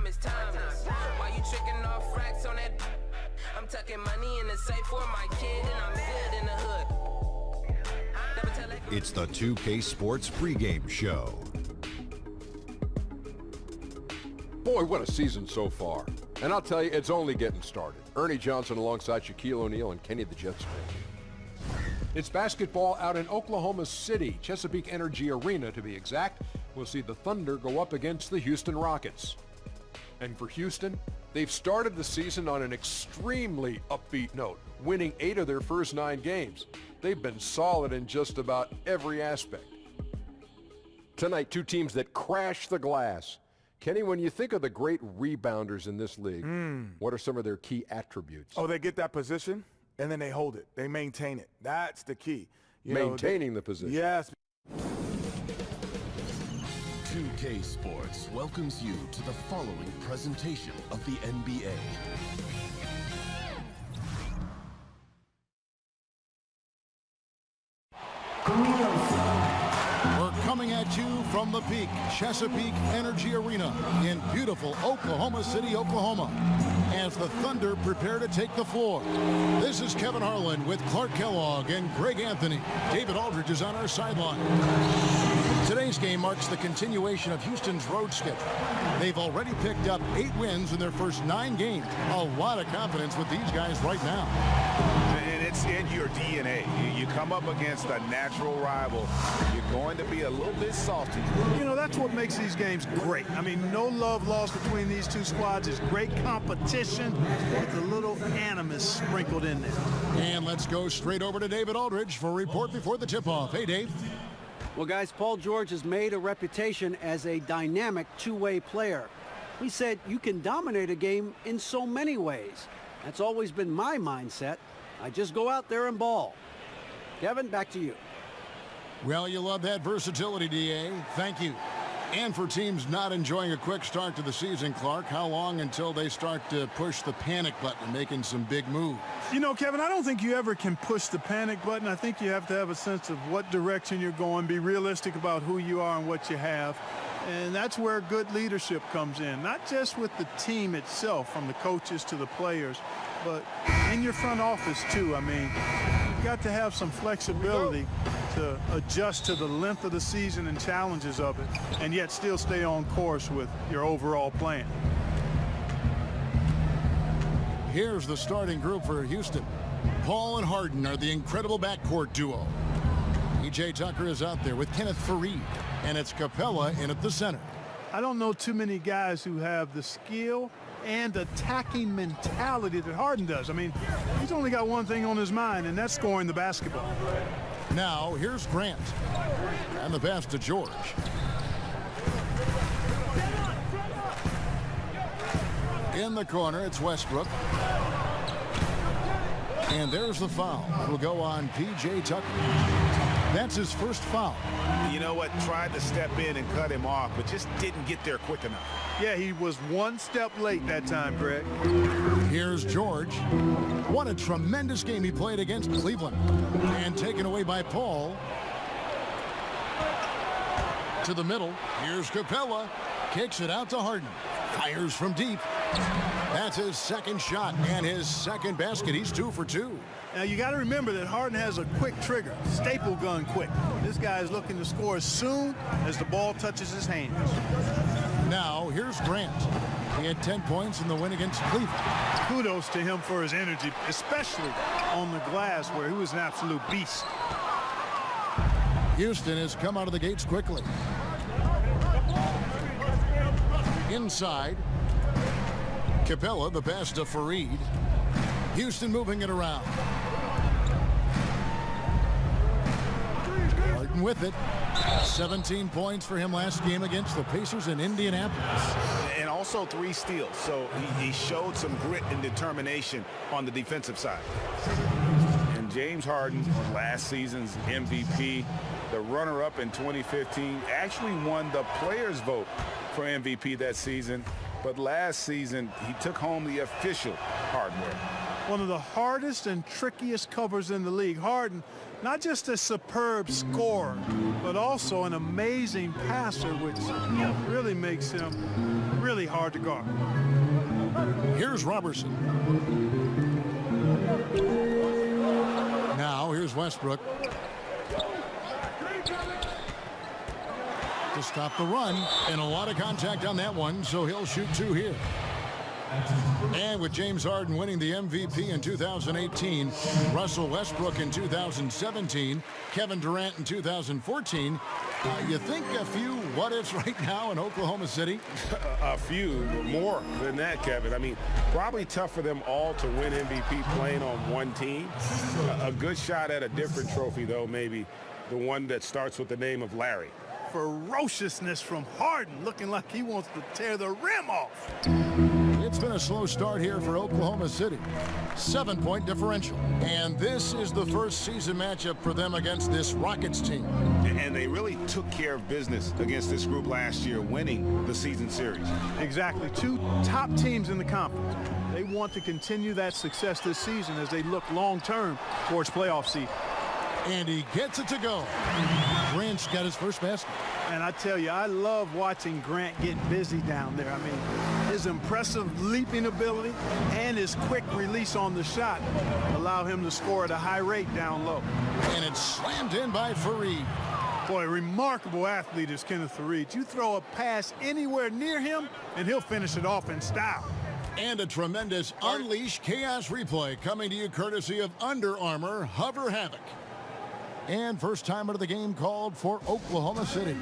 time is timeless. Why you tricking off racks on that? I'm tucking money in the safe for my kid, and I'm good in the hood. It's the 2K Sports pregame show. Boy, what a season so far. And I'll tell you, it's only getting started. Ernie Johnson alongside Shaquille O'Neal and Kenny the Jet Smith. It's basketball out in Oklahoma City, Chesapeake Energy Arena to be exact. We'll see the Thunder go up against the Houston Rockets. And for Houston, they've started the season on an extremely upbeat note, winning 8 of their first 9 games. They've been solid in just about every aspect. Tonight, 2 teams that crash the glass. Kenny, when you think of the great rebounders in this league, what are some of their key attributes? Oh, they get that position, and then they hold it. They maintain it. That's the key. Maintaining the position. Yes. 2K Sports welcomes you to the following presentation of the NBA. We're coming at you from the peak, Chesapeake Energy Arena in beautiful Oklahoma City, Oklahoma, as the Thunder prepare to take the floor. This is Kevin Harlan with Clark Kellogg and Greg Anthony. David Aldridge is on our sideline. Today's game marks the continuation of Houston's road schedule. They've already picked up 8 wins in their first 9 games. A lot of confidence with these guys right now. And it's in your DNA. You come up against a natural rival, you're going to be a little bit salty. You know, that's what makes these games great. I mean, no love lost between these two squads. It's great competition with a little animus sprinkled in there. And let's go straight over to David Aldridge for a report before the tip-off. Hey, Dave. Well, guys, Paul George has made a reputation as a dynamic two-way player. He said you can dominate a game in so many ways. That's always been my mindset. I just go out there and ball. Kevin, back to you. Well, you love that versatility, DA. Thank you. And for teams not enjoying a quick start to the season, Clark, how long until they start to push the panic button and making some big moves? You know, Kevin, I don't think you ever can push the panic button. I think you have to have a sense of what direction you're going, be realistic about who you are and what you have. And that's where good leadership comes in, not just with the team itself, from the coaches to the players, but in your front office, too. I mean, you've got to have some flexibility to adjust to the length of the season and challenges of it, and yet still stay on course with your overall plan. Here's the starting group for Houston. Paul and Harden are the incredible backcourt duo. P.J. Tucker is out there with Kenneth Faried, and it's Capella in at the center. I don't know too many guys who have the skill and attacking mentality that Harden does. I mean, he's only got one thing on his mind, and that's scoring the basketball. Now, here's Grant. And the pass to George. In the corner, it's Westbrook. And there's the foul. It'll go on P.J. Tucker. That's his first foul. You know what? Tried to step in and cut him off, but just didn't get there quick enough. Yeah, he was one step late that time, Greg. Here's George. What a tremendous game he played against Cleveland. And taken away by Paul. To the middle. Here's Capella. Kicks it out to Harden. Fires from deep. That's his second shot and his second basket. He's 2 for 2. Now, you got to remember that Harden has a quick trigger, staple gun quick. This guy is looking to score as soon as the ball touches his hands. Now, here's Grant. He had 10 points in the win against Cleveland. Kudos to him for his energy, especially on the glass where he was an absolute beast. Houston has come out of the gates quickly. Inside. Capella, the pass to Faried. Houston moving it around. Harden with it. 17 points for him last game against the Pacers in Indianapolis. And also 3 steals, so he showed some grit and determination on the defensive side. And James Harden, last season's MVP, the runner-up in 2015, actually won the players' vote for MVP that season. But last season, he took home the official hardware. One of the hardest and trickiest covers in the league. Harden, not just a superb scorer, but also an amazing passer, which really makes him really hard to guard. Here's Robertson. Now here's Westbrook. To stop the run, and a lot of contact on that one, so he'll shoot 2 here. And with James Harden winning the MVP in 2018, Russell Westbrook in 2017, Kevin Durant in 2014, you think a few what-ifs right now in Oklahoma City? A few more than that, Kevin. I mean, probably tough for them all to win MVP playing on one team. A good shot at a different trophy, though, maybe the one that starts with the name of Larry. Ferociousness from Harden, looking like he wants to tear the rim off. It's been a slow start here for Oklahoma City. 7-point differential. And this is the first season matchup for them against this Rockets team. And they really took care of business against this group last year, winning the season series. Exactly. 2 top teams in the conference. They want to continue that success this season as they look long-term towards playoff seed. And he gets it to go. Grant's got his first basket. And I tell you, I love watching Grant get busy down there. I mean, his impressive leaping ability and his quick release on the shot allow him to score at a high rate down low. And it's slammed in by Fareed. Boy, a remarkable athlete is Kenneth Fareed. You throw a pass anywhere near him, and he'll finish it off in style. And a tremendous Unleash Chaos replay coming to you courtesy of Under Armour Hover Havoc. And first time out of the game called for Oklahoma City.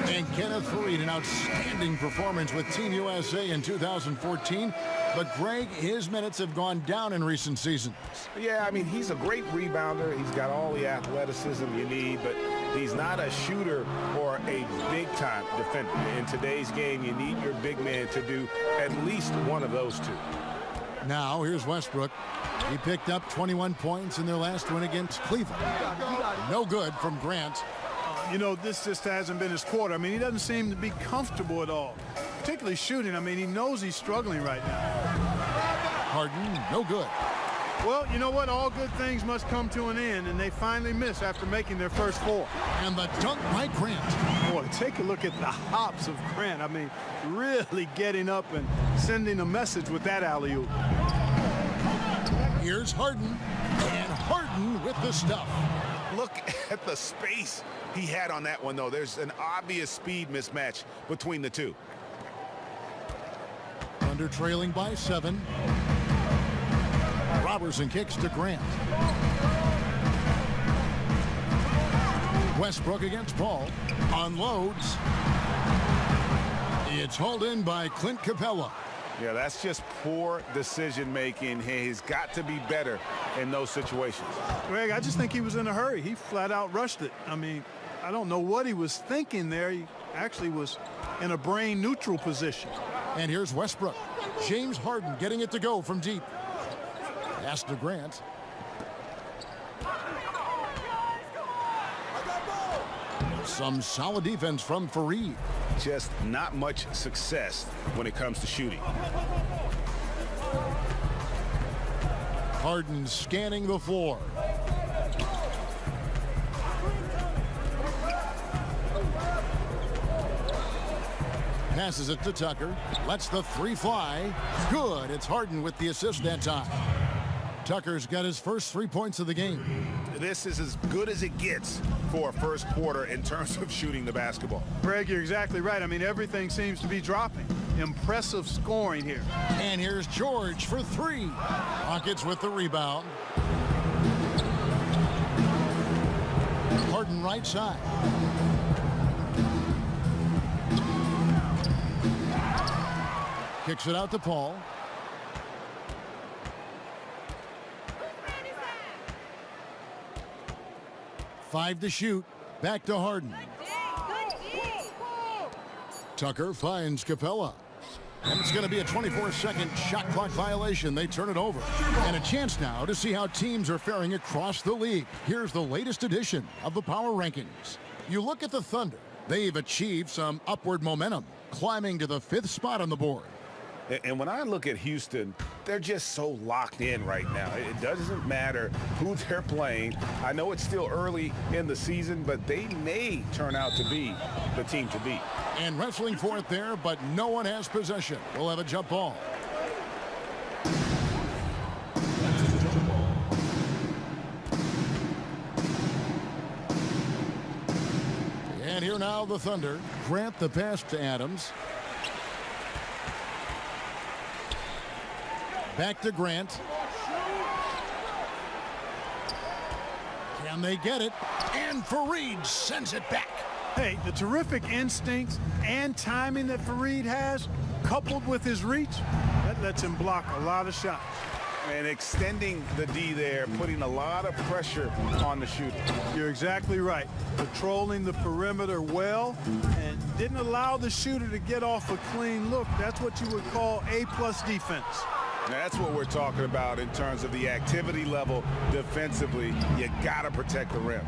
And Kenneth Fareed, an outstanding performance with Team USA in 2014. But Greg, his minutes have gone down in recent seasons. Yeah, I mean, he's a great rebounder. He's got all the athleticism you need, but he's not a shooter or a big-time defender. In today's game, you need your big man to do at least one of those 2. Now, here's Westbrook. He picked up 21 points in their last win against Cleveland. No good from Grant. You know, this just hasn't been his quarter. I mean, he doesn't seem to be comfortable at all, particularly shooting. I mean, he knows he's struggling right now. Harden, no good. Well, you know what? All good things must come to an end, and they finally miss after making their first 4. And the dunk by Grant. Boy, take a look at the hops of Grant. I mean, really getting up and sending a message with that alley-oop. Here's Harden, and Harden with the stuff. Look at the space he had on that one, though. There's an obvious speed mismatch between the 2. Under trailing by 7. Robertson kicks to Grant. Westbrook against Paul. Unloads. It's hauled in by Clint Capella. Yeah, that's just poor decision-making. He's got to be better in those situations. Greg, I just think he was in a hurry. He flat out rushed it. I mean, I don't know what he was thinking there. He actually was in a brain-neutral position. And here's Westbrook. James Harden getting it to go from deep. Pass to Grant. Some solid defense from Fareed. Just not much success when it comes to shooting. Harden scanning the floor. Passes it to Tucker. Lets the 3 fly. Good. It's Harden with the assist that time. Tucker's got his first 3 points of the game. This is as good as it gets for a first quarter in terms of shooting the basketball. Greg, you're exactly right. I mean, everything seems to be dropping. Impressive scoring here. And here's George for 3. Rockets with the rebound. Harden right side. Kicks it out to Paul. Five to shoot. Back to Harden. Tucker finds Capella. And it's going to be a 24-second shot clock violation. They turn it over. And a chance now to see how teams are faring across the league. Here's the latest edition of the Power Rankings. You look at the Thunder. They've achieved some upward momentum, climbing to the 5th spot on the board. And when I look at Houston, they're just so locked in right now. It doesn't matter who they're playing. I know it's still early in the season, but they may turn out to be the team to beat. And wrestling for it there, but no one has possession. We'll have a jump ball. And here now the Thunder. Grant the pass to Adams. Back to Grant. Can they get it? And Fareed sends it back. Hey, the terrific instincts and timing that Fareed has, coupled with his reach, that lets him block a lot of shots. And extending the D there, putting a lot of pressure on the shooter. You're exactly right. Patrolling the perimeter well and didn't allow the shooter to get off a clean look. That's what you would call A-plus defense. That's what we're talking about in terms of the activity level defensively. You got to protect the rim.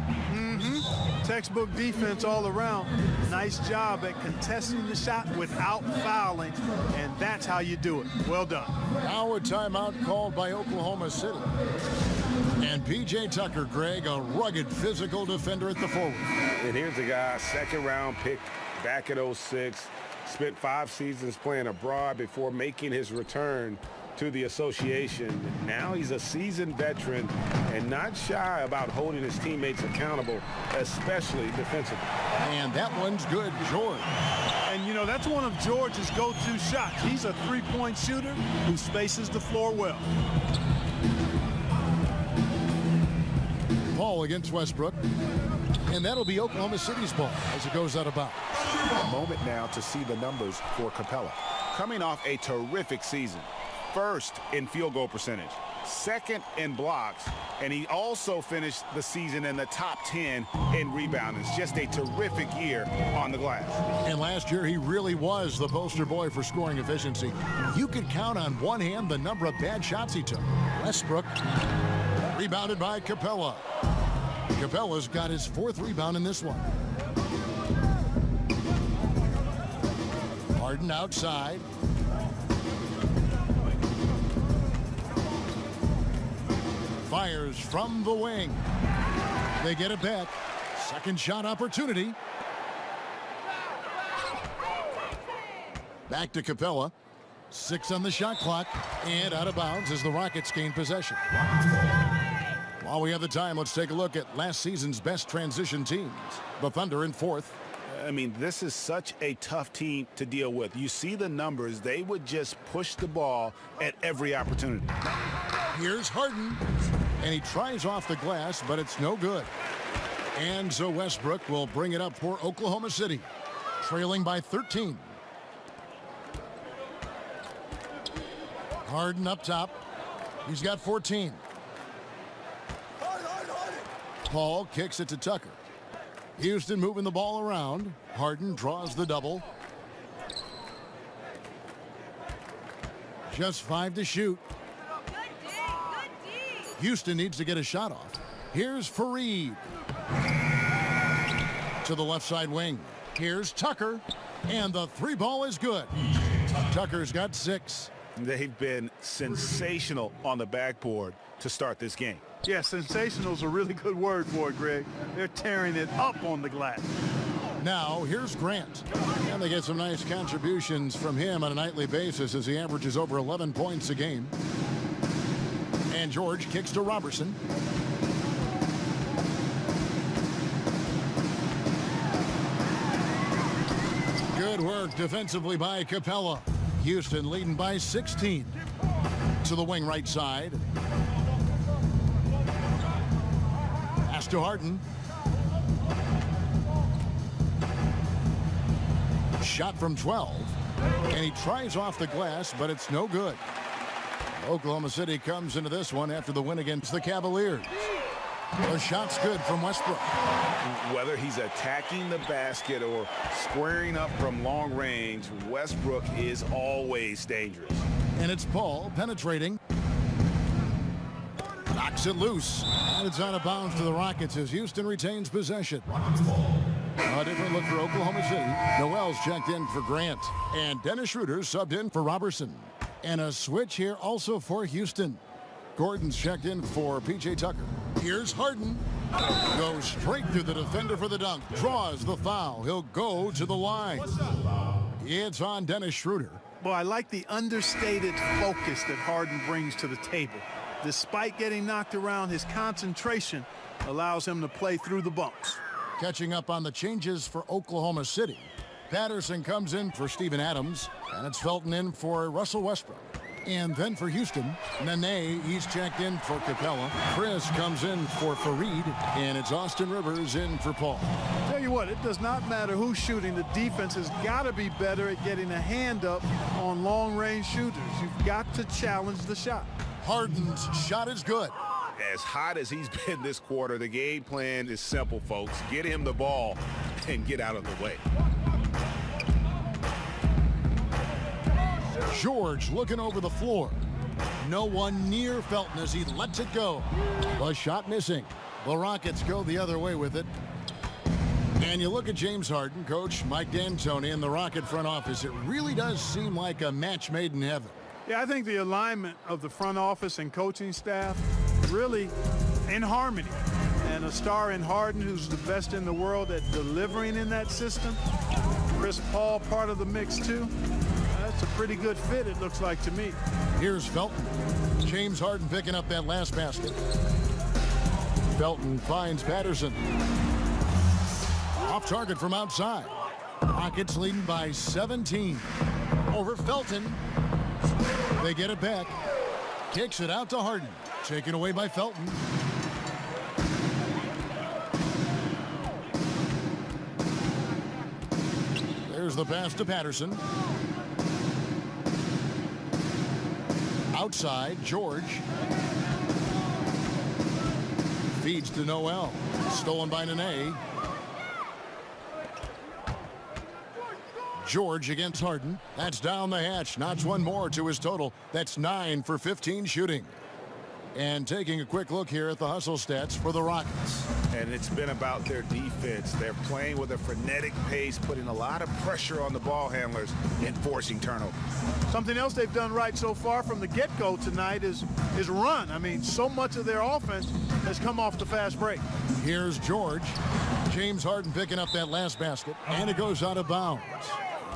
Textbook defense all around. Nice job at contesting the shot without fouling, and that's how you do it. Well done. Now a timeout called by Oklahoma City. And P.J. Tucker, Greg, a rugged physical defender at the forward. And here's a guy, second-round pick back at 06, spent 5 seasons playing abroad before making his return to the association. Now he's a seasoned veteran and not shy about holding his teammates accountable, especially defensively. And that one's good, George. And, you know, that's one of George's go-to shots. He's a three-point shooter who spaces the floor well. Ball against Westbrook. And that'll be Oklahoma City's ball as it goes out of bounds. A moment now to see the numbers for Capella. Coming off a terrific season. First in field goal percentage, second in blocks, and he also finished the season in the top 10 in rebounding. It's just a terrific year on the glass. And last year, he really was the poster boy for scoring efficiency. You could count on one hand the number of bad shots he took. Westbrook, rebounded by Capella. Capella's got his 4th rebound in this one. Harden outside. Fires from the wing. They get it back. Second shot opportunity. Back to Capella. 6 on the shot clock. And out of bounds as the Rockets gain possession. While we have the time, let's take a look at last season's best transition teams. The Thunder in 4th. I mean, this is such a tough team to deal with. You see the numbers. They would just push the ball at every opportunity. Here's Harden. And he tries off the glass, but it's no good. And so Westbrook will bring it up for Oklahoma City, trailing by 13. Harden up top. He's got 14. Paul kicks it to Tucker. Houston moving the ball around. Harden draws the double. Just 5 to shoot. Houston needs to get a shot off. Here's Fareed. To the left side wing. Here's Tucker. And the 3 ball is good. Tucker's got 6. They've been sensational on the backboard to start this game. Yeah, sensational is a really good word for it, Greg. They're tearing it up on the glass. Now, here's Grant. And they get some nice contributions from him on a nightly basis as he averages over 11 points a game. And George kicks to Robertson. Good work defensively by Capella. Houston leading by 16. To the wing right side. Pass to Harden. Shot from 12. And he tries off the glass, but it's no good. Oklahoma City comes into this one after the win against the Cavaliers. The shot's good from Westbrook. Whether he's attacking the basket or squaring up from long range, Westbrook is always dangerous. And it's Paul penetrating. Knocks it loose. And it's out of bounds to the Rockets as Houston retains possession. A different look for Oklahoma City. Noel's checked in for Grant. And Dennis Schroeder subbed in for Robertson. And a switch here also for Houston. Gordon's checked in for P.J. Tucker. Here's Harden. Goes straight through the defender for the dunk. Draws the foul. He'll go to the line. It's on Dennis Schroeder. Boy, I like the understated focus that Harden brings to the table. Despite getting knocked around, his concentration allows him to play through the bumps. Catching up on the changes for Oklahoma City. Patterson comes in for Steven Adams, and it's Felton in for Russell Westbrook. And then for Houston, Nene, he's checked in for Capella. Chris comes in for Farid, and it's Austin Rivers in for Paul. Tell you what, it does not matter who's shooting. The defense has got to be better at getting a hand up on long-range shooters. You've got to challenge the shot. Harden's shot is good. As hot as he's been this quarter, the game plan is simple, folks. Get him the ball and get out of the way. George looking over the floor. No one near Felton as he lets it go. A shot missing. The Rockets go the other way with it. And you look at James Harden, Coach Mike D'Antoni, and the Rocket front office. It really does seem like a match made in heaven. Yeah, I think the alignment of the front office and coaching staff really in harmony. And a star in Harden, who's the best in the world at delivering in that system. Chris Paul part of the mix too. That's a pretty good fit, it looks like to me. Here's Felton. James Harden picking up that last basket. Felton finds Patterson. Off target from outside. Rockets leading by 17. Over Felton. They get it back. Kicks it out to Harden. Taken away by Felton. There's the pass to Patterson. Outside, George. Feeds to Noel. Stolen by Nene. George against Harden. That's down the hatch. Notch one more to his total. That's 9 for 15 shooting. And taking a quick look here at the hustle stats for the Rockets. And it's been about their defense. They're playing with a frenetic pace, putting a lot of pressure on the ball handlers and forcing turnovers. Something else they've done right so far from the get-go tonight is run. I mean, so much of their offense has come off the fast break. Here's George. James Harden picking up that last basket, and it goes out of bounds.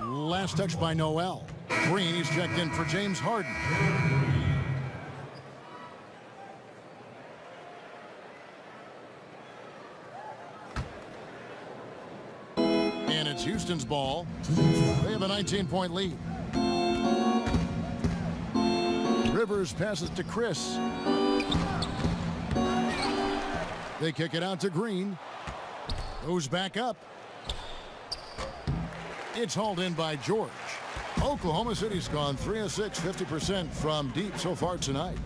Last touch by Noel. Green, he's checked in for James Harden. And it's Houston's ball. They have a 19-point lead. Rivers passes to Chris. They kick it out to Green. Goes back up. It's hauled in by George. Oklahoma City's gone 3 of 6, 50% from deep so far tonight.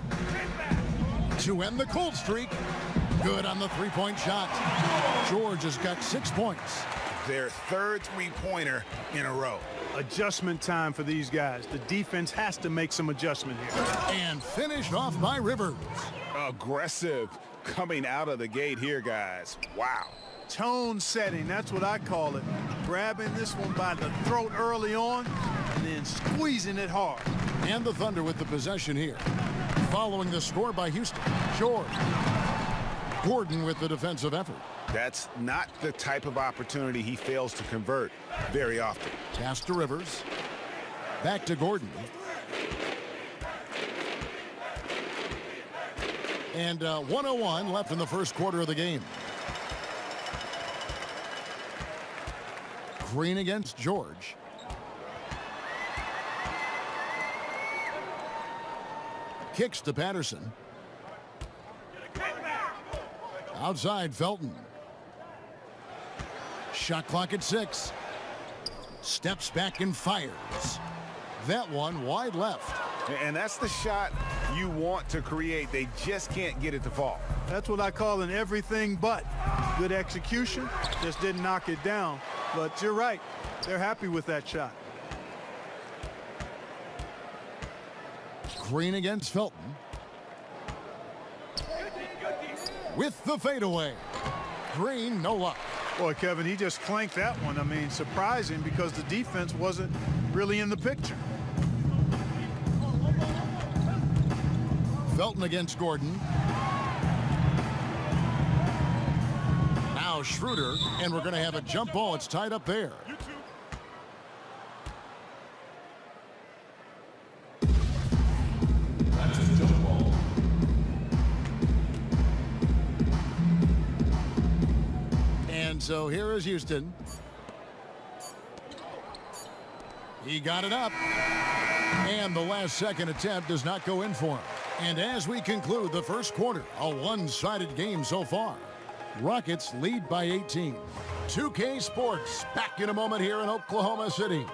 To end the cold streak. Good on the three-point shot. George has got 6 points. Their third three-pointer in a row. Adjustment time for these guys. The defense has to make some adjustment here. And finished off by Rivers. Aggressive coming out of the gate here, guys. Wow. Tone setting, that's what I call it. Grabbing this one by the throat early on and then squeezing it hard. And the Thunder with the possession here. Following the score by Houston. George. Gordon with the defensive effort. That's not the type of opportunity he fails to convert very often. Pass to Rivers. Back to Gordon. And 1:01 left in the first quarter of the game. Green against George. Kicks to Patterson. Outside, Felton. Shot clock at 6. Steps back and fires. That one wide left. And that's the shot you want to create. They just can't get it to fall. That's what I call an everything but. Good execution, just didn't knock it down. But you're right, they're happy with that shot. Green against Felton. With the fadeaway. Green, no luck. Boy, Kevin, he just clanked that one. I mean, surprising because the defense wasn't really in the picture. Felton against Gordon. Now Schroeder, and we're going to have a jump ball. It's tied up there. And so here is Houston. He got it up. And the last second attempt does not go in for him. And as we conclude the first quarter, a one-sided game so far. Rockets lead by 18. 2K Sports back in a moment here in Oklahoma City.